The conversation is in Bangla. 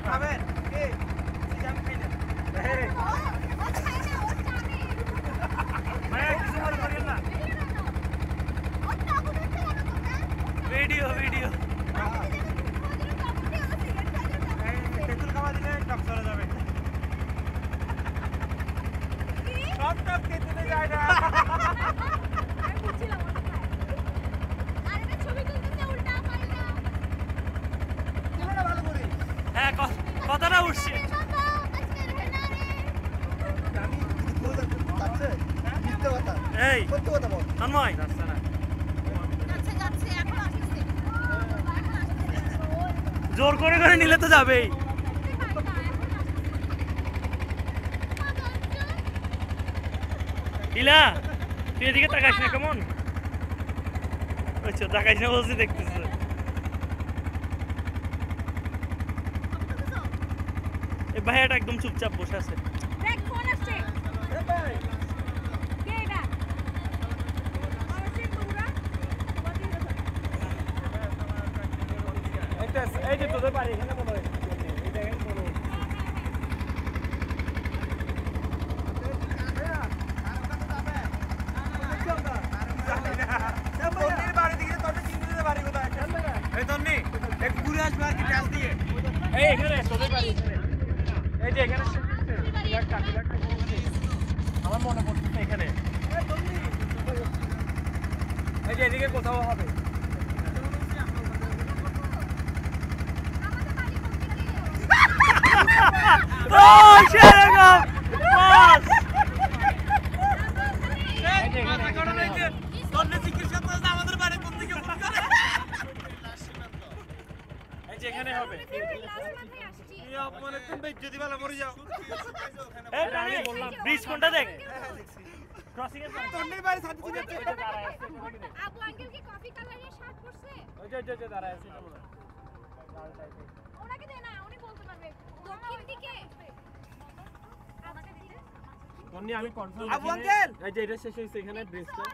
খাবেন কে সিজাম খাইনা ভাই কিছু মনে করেন না ভিডিও তেঁতুল খাওয়া দিলে টক চলে যাবে সব টক তেঁতুলে যায় না হ্যাঁ কথাটা উঠছে এই তন্ময় জোর করে নিলে তো যাবেই ইলা তুই এদিকে তাকাইস না কেমন আচ্ছা তাকাইস না বলছি দেখতেছ এই ভাইয়াটা একদম চুপচাপ বসে আছে দেখ ফোন আসছে এ ভাই কে এটা আমার সিম বগুড়া এই যে তোদের বাড়ি এখানে মনে হয় এই দেখেন বলো আমার মনে পড়ছে এখানে এই যে এদিকে কোথাও হবে যেখানে হবে যদি ভালো মরে যাও আমি বললাম ব্রিজ কোনটা দেখ ক্রসিং এর তন্নির বাড়ি সাথে ছিল আবু আঙ্কেল কি কফি কালারের শার্ট পরছে ওই যে দাঁড়ায় আছে ওনাকে দে না উনি বলতে পারবে দক্ষিণ দিকে আমাকে দিতে তন্নি আমি কনফার্ম আবু আঙ্কেল এই যে এটা শেষ হইছে এখানে ব্রিজটা